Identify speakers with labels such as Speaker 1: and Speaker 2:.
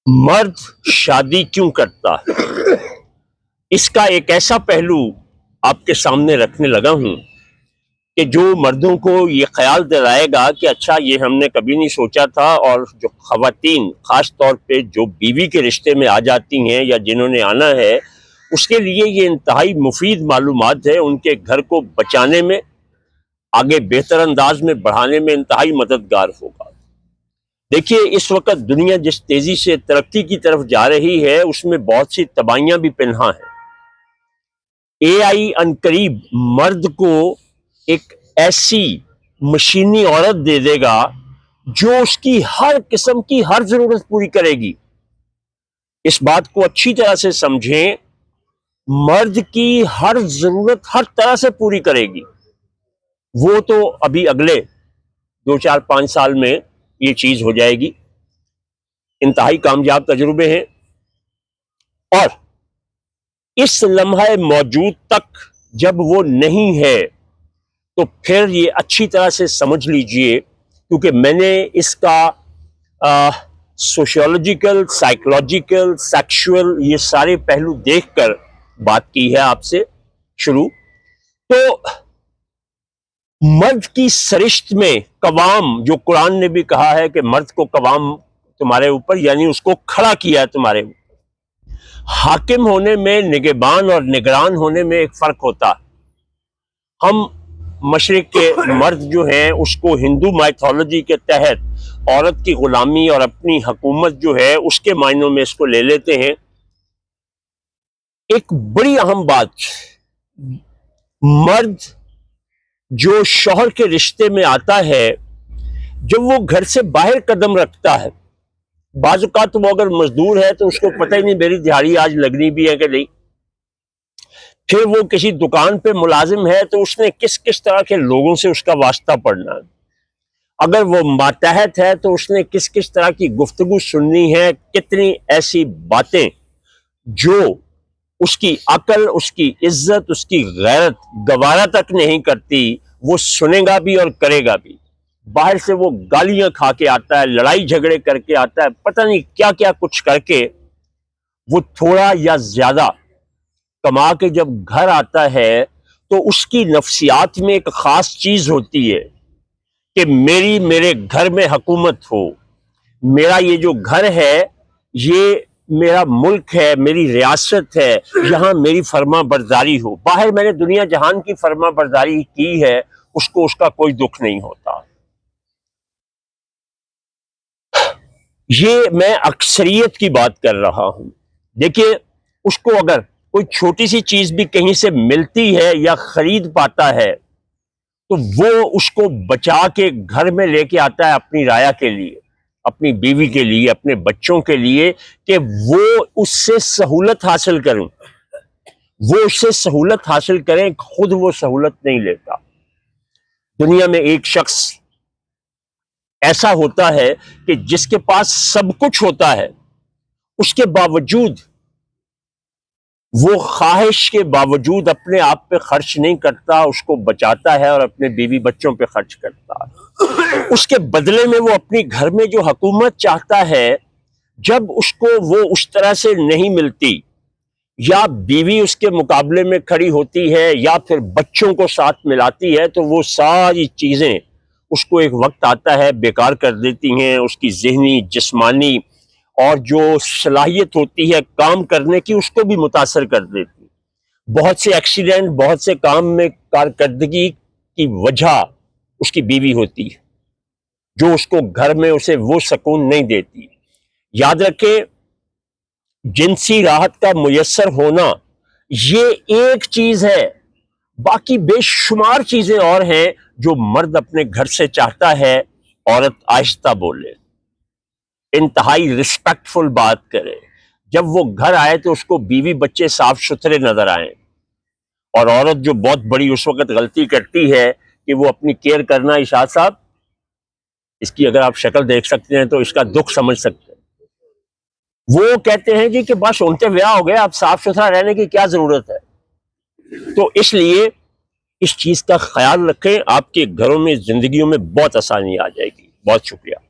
Speaker 1: مرد شادی کیوں کرتا ہے؟ اس کا ایک ایسا پہلو آپ کے سامنے رکھنے لگا ہوں کہ جو مردوں کو یہ خیال دلائے گا کہ اچھا یہ ہم نے کبھی نہیں سوچا تھا، اور جو خواتین خاص طور پہ جو بیوی کے رشتے میں آ جاتی ہیں یا جنہوں نے آنا ہے، اس کے لیے یہ انتہائی مفید معلومات ہے، ان کے گھر کو بچانے میں، آگے بہتر انداز میں بڑھانے میں انتہائی مددگار ہوگا۔ دیکھیے اس وقت دنیا جس تیزی سے ترقی کی طرف جا رہی ہے اس میں بہت سی تباہیاں بھی پنہاں ہیں۔ اے آئی عنقریب مرد کو ایک ایسی مشینی عورت دے دے گا جو اس کی ہر قسم کی ہر ضرورت پوری کرے گی۔ اس بات کو اچھی طرح سے سمجھیں، مرد کی ہر ضرورت ہر طرح سے پوری کرے گی۔ وہ تو ابھی اگلے 2 4 5 سال میں یہ چیز ہو جائے گی، انتہائی کامیاب تجربے ہیں، اور اس لمحہ موجود تک جب وہ نہیں ہے تو پھر یہ اچھی طرح سے سمجھ لیجئے، کیونکہ میں نے اس کا سوشیولوجیکل، سائیکولوجیکل، سیکشول یہ سارے پہلو دیکھ کر بات کی ہے آپ سے شروع۔ تو مرد کی سرشت میں قوام، جو قرآن نے بھی کہا ہے کہ مرد کو قوام تمہارے اوپر، یعنی اس کو کھڑا کیا ہے تمہارے اوپر۔ حاکم ہونے میں، نگہبان اور نگران ہونے میں ایک فرق ہوتا ہے۔ ہم مشرق کے مرد جو ہیں اس کو ہندو مائتھولوجی کے تحت عورت کی غلامی اور اپنی حکومت جو ہے اس کے معنوں میں اس کو لے لیتے ہیں۔ ایک بڑی اہم بات، مرد جو شوہر کے رشتے میں آتا ہے، جب وہ گھر سے باہر قدم رکھتا ہے، بعض اوقات وہ اگر مزدور ہے تو اس کو پتہ ہی نہیں میری دیہڑی آج لگنی بھی ہے کہ نہیں، پھر وہ کسی دکان پہ ملازم ہے تو اس نے کس کس طرح کے لوگوں سے اس کا واسطہ پڑنا ہے، اگر وہ ماتحت ہے تو اس نے کس کس طرح کی گفتگو سننی ہے، کتنی ایسی باتیں جو اس کی عقل، اس کی عزت، اس کی غیرت گوارا تک نہیں کرتی، وہ سنے گا بھی اور کرے گا بھی۔ باہر سے وہ گالیاں کھا کے آتا ہے، لڑائی جھگڑے کر کے آتا ہے، پتہ نہیں کیا کیا کچھ کر کے وہ تھوڑا یا زیادہ کما کے جب گھر آتا ہے تو اس کی نفسیات میں ایک خاص چیز ہوتی ہے کہ میرے گھر میں حکومت ہو، میرا یہ جو گھر ہے یہ میرا ملک ہے، میری ریاست ہے، یہاں میری فرما برداری ہو۔ باہر میں نے دنیا جہان کی فرما برداری کی ہے، اس کو اس کا کوئی دکھ نہیں ہوتا۔ یہ میں اکثریت کی بات کر رہا ہوں۔ دیکھیے اس کو اگر کوئی چھوٹی سی چیز بھی کہیں سے ملتی ہے یا خرید پاتا ہے تو وہ اس کو بچا کے گھر میں لے کے آتا ہے اپنی رعایا کے لیے، اپنی بیوی کے لیے، اپنے بچوں کے لیے، کہ وہ اس سے سہولت حاصل کریں، وہ اس سے سہولت حاصل کریں، خود وہ سہولت نہیں لیتا۔ دنیا میں ایک شخص ایسا ہوتا ہے کہ جس کے پاس سب کچھ ہوتا ہے، اس کے باوجود وہ خواہش کے باوجود اپنے آپ پہ خرچ نہیں کرتا، اس کو بچاتا ہے اور اپنے بیوی بچوں پہ خرچ کرتا ہے۔ اس کے بدلے میں وہ اپنی گھر میں جو حکومت چاہتا ہے، جب اس کو وہ اس طرح سے نہیں ملتی، یا بیوی اس کے مقابلے میں کھڑی ہوتی ہے یا پھر بچوں کو ساتھ ملاتی ہے، تو وہ ساری چیزیں اس کو ایک وقت آتا ہے بیکار کر دیتی ہیں، اس کی ذہنی، جسمانی اور جو صلاحیت ہوتی ہے کام کرنے کی اس کو بھی متاثر کر دیتی۔ بہت سے ایکسیڈنٹ، بہت سے کام میں کارکردگی کی وجہ اس کی بیوی ہوتی ہے، جو اس کو گھر میں اسے وہ سکون نہیں دیتی۔ یاد رکھیں، جنسی راحت کا میسر ہونا یہ ایک چیز ہے، باقی بے شمار چیزیں اور ہیں جو مرد اپنے گھر سے چاہتا ہے۔ عورت آہستہ بولے، انتہائی رسپیکٹفل بات کرے، جب وہ گھر آئے تو اس کو بیوی بچے صاف ستھرے نظر آئیں۔ اور عورت جو بہت بڑی اس وقت غلطی کرتی ہے کہ وہ اپنی کیئر کرنا، اشاد صاحب اس کی اگر آپ شکل دیکھ سکتے ہیں تو اس کا دکھ سمجھ سکتے ہیں۔ وہ کہتے ہیں جی کہ بس ان کے بیاہ ہو گئے، اب صاف ستھرا رہنے کی کیا ضرورت ہے؟ تو اس لیے اس چیز کا خیال رکھیں، آپ کے گھروں میں، زندگیوں میں بہت آسانی آ جائے گی۔ بہت شکریہ۔